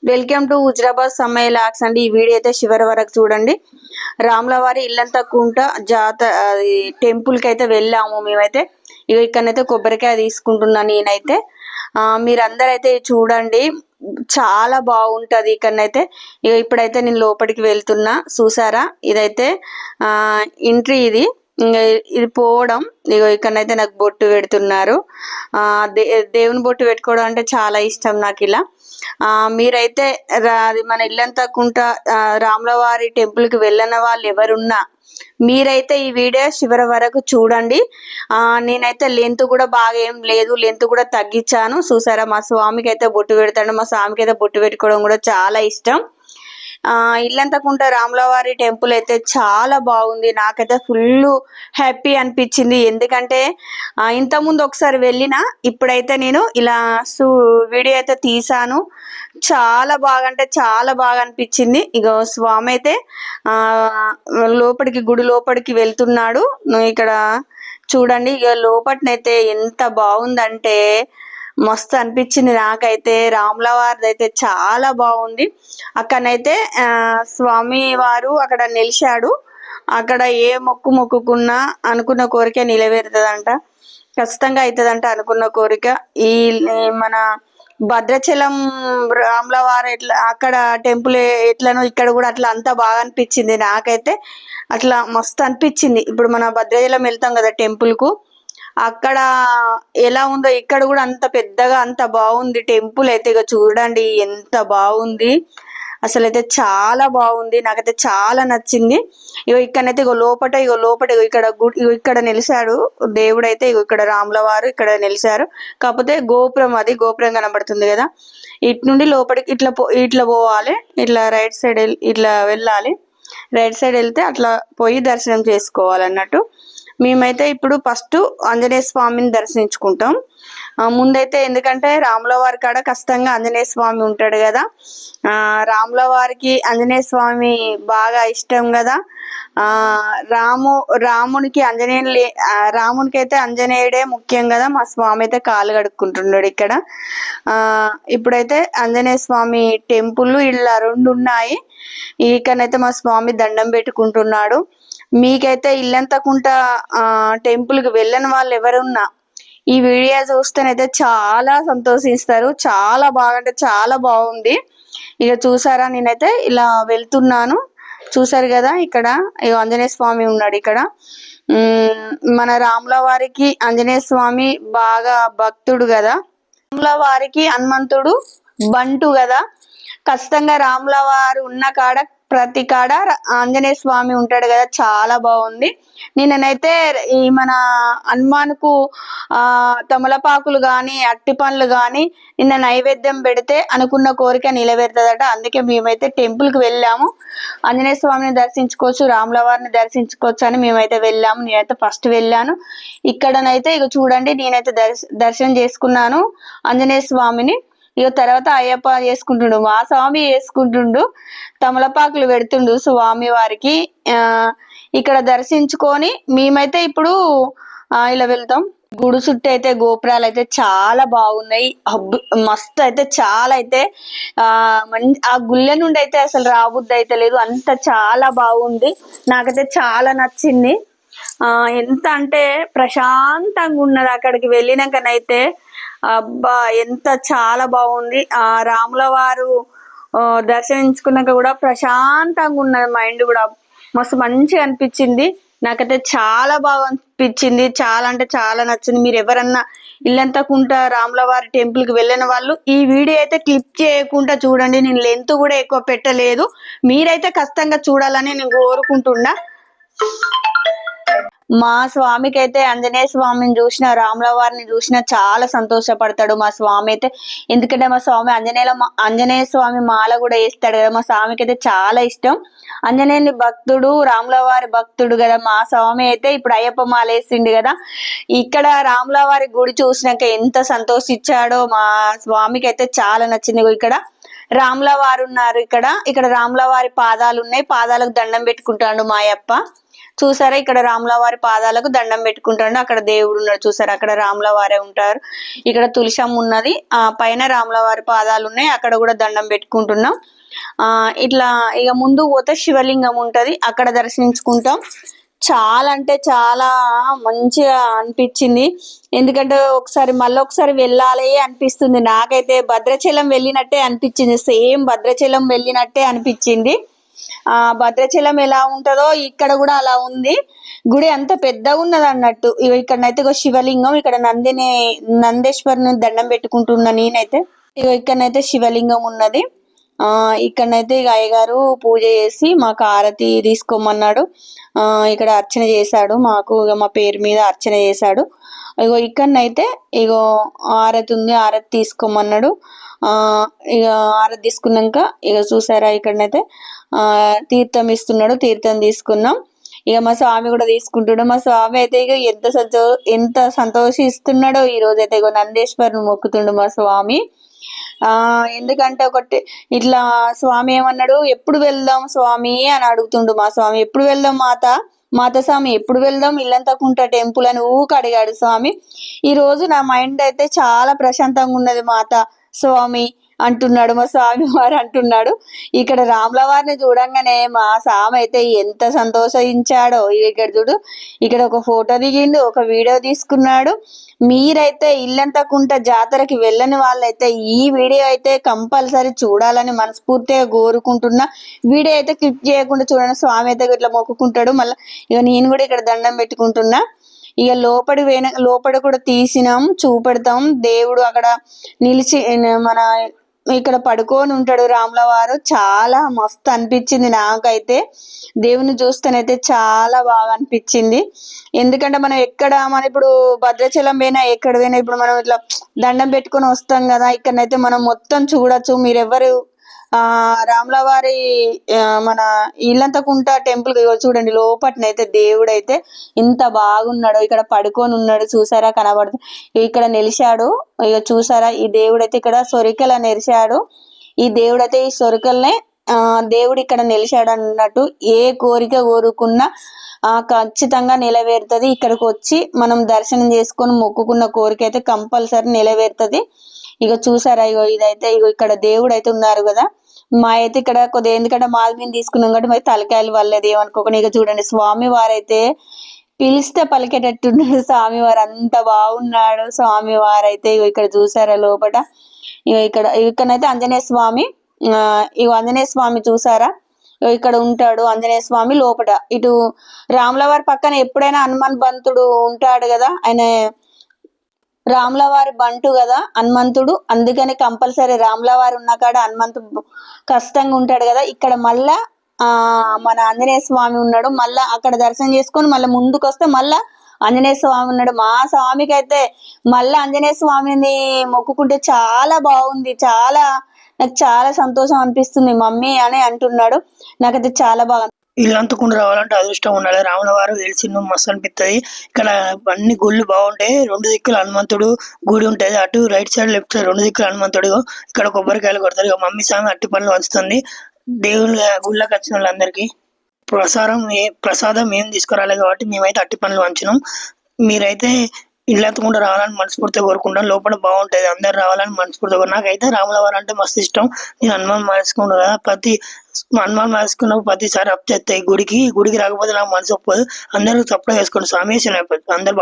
Welcome to Huzurabad Sammaiah lakhs అండి. ఈ video అయితే చివరి వరకు చూడండి. రాములవారి ఇల్లంతా కుంట టెంపుల్ కి అయితే వెళ్ళాము మేమైతే. ఇక్కడనైతే కొబ్బరికాయ తీసుకుంటున్నా నేనైతే. మీరందరూ అయితే చూడండి, చాలా బాగుంటది ఇక్కడనైతే. ఇప్పుడైతే నేను లోపలికి వెళ్తున్నా, చూసారా? ఇదైతే ఎంట్రీ ఇది. ఇది పోవడం. ఇక్కడనైతే నాకు బొట్టు పెడుతున్నారు. దేవుని బొట్టు పెట్టుకోవడం అంటే చాలా ఇష్టం నాకు. ఇలా మీరైతే మన ఇల్లంతా కుంట రాములవారి టెంపుల్ కి వెళ్ళిన వాళ్ళు ఎవరున్నా మీరైతే ఈ వీడియో చివరి వరకు చూడండి. నేనైతే లెంత్ కూడా బాగా ఏం లేదు, లెంత్ కూడా తగ్గించాను. చూసారా? మా స్వామికి అయితే బొట్టు పెడతాడు. మా స్వామికి అయితే బొట్టు పెట్టుకోవడం కూడా చాలా ఇష్టం. ఇల్లంతకుంట రాములవారి టెంపుల్ అయితే చాలా బాగుంది. నాకైతే ఫుల్ హ్యాపీ అనిపించింది. ఎందుకంటే ఇంతకుముందు ఒకసారి వెళ్ళిన, ఇప్పుడైతే నేను ఇలా వీడియో అయితే తీసాను. చాలా బాగా అంటే చాలా బాగా అనిపించింది. ఇక స్వామి అయితే గుడి లోపలికి వెళ్తున్నాడు. ఇక్కడ చూడండి, ఇక లోపటినైతే ఎంత బాగుందంటే మస్తు అనిపించింది నాకైతే. రాములవారిది అయితే చాలా బాగుంది. అక్కడనైతే స్వామి వారు అక్కడ నిలిచాడు. అక్కడ ఏ మొక్కుకున్నా అనుకున్న కోరిక నెరవేరుతుందంట, ఖచ్చితంగా అవుతుందంట అనుకున్న కోరిక. ఈ మన భద్రాచలం రాములవారు ఎట్లా అక్కడ టెంపుల్ ఎట్లనో ఇక్కడ కూడా అట్లా అంతా బాగా అనిపించింది నాకైతే. అట్లా మస్తు అనిపించింది. ఇప్పుడు మన భద్రాచలం వెళ్తాం కదా టెంపుల్ కు, అక్కడ ఎలా ఉందో ఇక్కడ కూడా అంత పెద్దగా అంత బాగుంది టెంపుల్ అయితే. ఇక చూడండి ఎంత బాగుంది, అసలు అయితే చాలా బాగుంది. నాకైతే చాలా నచ్చింది. ఇక్కడనైతే లోపట ఇక్కడ నిలిచాడు దేవుడు అయితే. ఇక్కడ రాములవారు ఇక్కడ నిలిచారు. కాకపోతే గోపురం కనబడుతుంది కదా, ఇటు నుండి లోపలికి ఇట్లా పోవాలి. ఇట్లా రైట్ సైడ్ ఇట్లా వెళ్ళాలి. రైట్ సైడ్ వెళ్తే అట్లా పోయి దర్శనం చేసుకోవాలన్నట్టు. మేమైతే ఇప్పుడు ఫస్ట్ ఆంజనేయ స్వామిని దర్శించుకుంటాం ముందైతే. ఎందుకంటే రాములవారి కాడ ఖచ్చితంగా ఆంజనేయ స్వామి ఉంటాడు కదా. రాములవారికి ఆంజనేయ స్వామి బాగా ఇష్టం కదా. రామునికి రామునికి అయితే ఆంజనేయుడే ముఖ్యం కదా. మా స్వామి అయితే కాలు కడుక్కుంటున్నాడు ఇక్కడ. ఇప్పుడైతే ఆంజనేయ స్వామి టెంపుల్ ఇలా 2 ఉన్నాయి. ఇక్కడనైతే మా స్వామి దండం పెట్టుకుంటున్నాడు. మీకైతే ఇల్లంతకుంట టెంపుల్ కి వెళ్ళని వాళ్ళు ఎవరున్నా ఈ వీడియో చూస్తేనైతే చాలా సంతోషిస్తారు. చాలా బాగా అంటే చాలా బాగుంది. ఇక చూసారా, నేనైతే ఇలా వెళ్తున్నాను. చూసారు కదా, ఇక్కడ ఆంజనేయ స్వామి ఉన్నాడు ఇక్కడ. మన రాములవారికి ఆంజనేయ స్వామి బాగా భక్తుడు కదా. రాములవారికి హనుమంతుడు బంటు కదా. ఖచ్చితంగా రాములవారు ఉన్న కాడ ప్రతి కాడ ఆంజనేయ స్వామి ఉంటాడు కదా. చాలా బాగుంది. నేనైతే ఈ మన హనుమాన్కు తమలపాకులు గాని అట్టి పండ్లు గాని నిన్న నైవేద్యం పెడితే అనుకున్న కోరిక నెరవేరుతుందట. అందుకే మేమైతే టెంపుల్ కి వెళ్ళాము. ఆంజనేయ స్వామిని దర్శించుకోవచ్చు, రాములవారిని దర్శించుకోవచ్చు అని మేమైతే వెళ్ళాము. నేనైతే ఫస్ట్ వెళ్ళాను. ఇక్కడనైతే ఇక చూడండి, నేనైతే దర్శనం చేసుకున్నాను ఆంజనేయ స్వామిని. ఇక తర్వాత అయ్యప్ప చేసుకుంటుండు, మా స్వామి చేసుకుంటుండు, తమలపాకులు పెడుతుండు స్వామి వారికి. ఇక్కడ దర్శించుకొని మేమైతే ఇప్పుడు ఇలా వెళ్తాం. గుడి చుట్టూ అయితే గోపురాలు అయితే చాలా బాగున్నాయి. మస్తు అయితే చాలా అయితే ఆ గుళ్ళ నుండి అయితే అసలు రాబుద్ది అయితే లేదు, అంత చాలా బాగుంది. నాకైతే చాలా నచ్చింది. ఎంత అంటే ప్రశాంతంగా ఉన్నది. అక్కడికి వెళ్ళినాకనైతే అబ్బా ఎంత చాలా బాగుంది. రాముల వారు దర్శించుకున్నాక కూడా ప్రశాంతంగా ఉన్నది. మైండ్ కూడా మస్తు మంచిగా అనిపించింది. నాకైతే చాలా బాగా అనిపించింది. చాలా అంటే చాలా నచ్చింది. మీరు ఎవరన్నా ఇల్లంతకుంట రాములవారి టెంపుల్ కి వెళ్ళిన వాళ్ళు ఈ వీడియో అయితే క్లిప్ చేయకుండా చూడండి. నేను లెంత్ కూడా ఎక్కువ పెట్టలేదు. మీరైతే ఖచ్చితంగా చూడాలని నేను కోరుకుంటున్నా. మా స్వామికి అయితే ఆంజనేయ స్వామిని చూసిన రాములవారిని చూసినా చాలా సంతోషపడతాడు మా స్వామి అయితే. ఎందుకంటే మా స్వామి ఆంజనేయ స్వామి మాల కూడా వేస్తాడు కదా. మా స్వామికి అయితే చాలా ఇష్టం. ఆంజనేయుని భక్తుడు, రాములవారి భక్తుడు కదా మా స్వామి అయితే. ఇప్పుడు అయ్యప్ప మాల వేసిండు కదా. ఇక్కడ రాములవారి గుడి చూసినాక ఎంత సంతోషించాడో మా స్వామికి అయితే చాలా నచ్చింది. ఇక్కడ రాములవారు ఉన్నారు. ఇక్కడ రాములవారి పాదాలు ఉన్నాయి. పాదాలకు దండం పెట్టుకుంటాడు మా అయ్యప్ప. చూసారా ఇక్కడ రాముల వారి పాదాలకు దండం పెట్టుకుంటాడు. అక్కడ దేవుడు ఉన్నాడు చూసారా, అక్కడ రాముల వారే ఉంటారు. ఇక్కడ తులసమ్మ ఉన్నది, పైన రాముల వారి పాదాలు ఉన్నాయి, అక్కడ కూడా దండం పెట్టుకుంటున్నాం. ఇట్లా ఇక ముందు పోతే శివలింగం ఉంటది, అక్కడ దర్శించుకుంటాం. చాలా అంటే చాలా మంచిగా అనిపించింది. ఎందుకంటే మళ్ళీ ఒకసారి వెళ్ళాలి అనిపిస్తుంది. నాకైతే భద్రాచలం వెళ్ళినట్టే అనిపించింది, సేమ్ భద్రాచలం వెళ్ళినట్టే అనిపించింది. భద్రాచలం ఎలా ఉంటుందో ఇక్కడ కూడా అలా ఉంది. గుడి అంత పెద్దగా ఉన్నది అన్నట్టు. ఇక్కడనైతే ఇక శివలింగం, ఇక్కడ నందేశ్వరుని దండం పెట్టుకుంటున్నా నేనైతే. ఇక్కడనైతే శివలింగం ఉన్నది. ఇక్కడనైతే ఇక అయ్యగారు పూజ చేసి మాకు ఆరతి తీసుకోమన్నాడు. ఇక్కడ అర్చన చేశాడు, మాకు ఇక మా పేరు మీద అర్చన చేశాడు. ఇక్కడనైతే ఆరతి ఉంది, ఆరతి తీసుకోమన్నాడు. ఇక ఆరతి తీసుకున్నాక ఇక చూసారా ఇక్కడనైతే తీర్థం ఇస్తున్నాడు, తీర్థం తీసుకున్నాం. ఇక మా స్వామి కూడా తీసుకుంటున్నాడు. మా స్వామి అయితే ఇక ఎంత సంతోషిస్తున్నాడో ఈ రోజు అయితే. నందేశ్వరుని మొక్కుతుండు మా స్వామి. ఎందుకంటే ఒకటి ఇట్లా స్వామి ఏమన్నాడు, ఎప్పుడు వెళ్దాం స్వామి అని అడుగుతుండు మా స్వామి. ఎప్పుడు వెళ్దాం మాత స్వామి, ఎప్పుడు వెళ్దాం ఇల్లంతకుంట టెంపుల్ అని ఊక అడిగాడు స్వామి. ఈ రోజు నా మైండ్ అయితే చాలా ప్రశాంతంగా ఉన్నది మాత స్వామి అంటున్నాడు, మా స్వామి వారు అంటున్నాడు. ఇక్కడ రాముల వారిని చూడంగానే మా స్వామి అయితే ఎంత సంతోషించాడో. ఇక్కడ చూడు, ఇక్కడ ఒక ఫోటో దిగిండు, ఒక వీడియో తీసుకున్నాడు. మీరైతే ఇల్లంతకుంట జాతరకి వెళ్ళని వాళ్ళైతే ఈ వీడియో అయితే కంపల్సరీ చూడాలని మనస్ఫూర్తిగా కోరుకుంటున్నా. వీడియో అయితే క్లిక్ చేయకుండా చూడండి. స్వామి అయితే ఇట్లా మొక్కుకుంటాడు. మళ్ళీ ఇక నేను కూడా ఇక్కడ దండం పెట్టుకుంటున్నా. ఇక లోపల కూడా తీసినాం, చూపెడతాం. దేవుడు అక్కడ నిలిచి మన ఇక్కడ పడుకొని ఉంటాడు రాముల వారు. చాలా మస్తు అనిపించింది నాకైతే. దేవుని చూస్తేనైతే చాలా బాగా అనిపించింది. ఎందుకంటే మనం ఇప్పుడు భద్రాచలం పోయినా ఎక్కడ పోయినా ఇప్పుడు మనం ఇట్లా దండం పెట్టుకొని వస్తాం కదా, ఇక్కడనైతే మనం మొత్తం చూడొచ్చు. మీరెవరు రాముల వారి మన ఇల్లంతకుంట టెంపుల్ చూడండి, లోపట్నైతే దేవుడు అయితే ఇంత బాగున్నాడు. ఇక్కడ పడుకొని ఉన్నాడు చూసారా, కనబడుతు ఇక్కడ నిలిచాడు. ఇక చూసారా ఈ దేవుడు అయితే ఇక్కడ సొరికల నెరిశాడు. ఈ దేవుడు అయితే ఈ సొరికల్నే దేవుడు ఇక్కడ నిలిచాడు అన్నట్టు. ఏ కోరిక కోరుకున్నా ఖచ్చితంగా నెరవేరుతుంది. ఇక్కడికి వచ్చి మనం దర్శనం చేసుకొని మొక్కుకున్న కోరిక అయితే కంపల్సరీ నెరవేరుతుంది. ఇక చూసారా ఇదైతే ఇక్కడ దేవుడు అయితే ఉన్నారు కదా. మా అయితే ఇక్కడ కొద్దిగా ఎందుకంటే మాది మేము తీసుకున్నాం కాబట్టి మరి తలకాయలు వల్లేదు ఏమనుకోకుండా. ఇక చూడండి స్వామి వారైతే పిలిస్తే పలికేటట్టున్నాడు. స్వామి వారు అంత బాగున్నాడు. స్వామి వారైతే ఇక్కడ చూసారా లోపల. ఇక్కడనైతే ఆంజనేయ స్వామి, ఆంజనేయ స్వామి చూసారా ఇక్కడ ఉంటాడు. ఆంజనేయ స్వామి లోపల. ఇటు రాముల వారి పక్కన ఎప్పుడైనా హనుమాన్ బంతుడు ఉంటాడు కదా, ఆయన రాముల వారి బంటు కదా హనుమంతుడు. అందుకని కంపల్సరీ రాముల వారు ఉన్న కాడ హనుమంతుడు కష్టంగా ఉంటాడు కదా. ఇక్కడ మళ్ళా మన ఆంజనేయ స్వామి ఉన్నాడు. మళ్ళా అక్కడ దర్శనం చేసుకొని మళ్ళీ ముందుకు వస్తే మళ్ళా ఆంజనేయ స్వామి ఉన్నాడు. మా స్వామికి అయితే మళ్ళీ ఆంజనేయ స్వామిని మొక్కుకుంటే చాలా బాగుంది. నాకు చాలా సంతోషం అనిపిస్తుంది మమ్మీ అని అంటున్నాడు. నాకైతే చాలా బాగా ఇల్లంతకుండా రావాలంటే అదృష్టం ఉండాలి. రాముల వారు వెలిసిండు మస్తు అనిపిస్తుంది. ఇక్కడ అన్ని గుళ్ళు బాగుంటాయి. 2 దిక్కులు హనుమంతుడు గుడి ఉంటది. అటు రైట్ సైడ్ లెఫ్ట్ సైడ్ 2 దిక్కులు హనుమంతుడు. ఇక్కడ కొబ్బరికాయలు కొడతారు. ఇక మమ్మీ స్వామి అట్టి పనులు వంచుతుంది. దేవుళ్ళ గుళ్ళకి వచ్చిన వాళ్ళందరికీ ప్రసాదం ఏం తీసుకురాలి కాబట్టి మేమైతే అట్టి పనులు వంచినాం. మీరైతే ఇల్లంతకుండా రావాలని మనస్ఫూర్తిగా కోరుకుంటాను. లోపల బాగుంటది, అందరు రావాలని మనస్ఫూర్తిగా. నాకైతే రాముల వారు అంటే మస్తు ఇష్టం. నేను హనుమాన్ మార్చుకున్నా కదా, హనుమాన్ మార్చుకున్న ప్రతిసారి అప్ చేస్తాయి గుడికి రాకపోతే నాకు మనసు ఒప్పదు. అందరూ సప్లై చేసుకోండి స్వామి, అందరు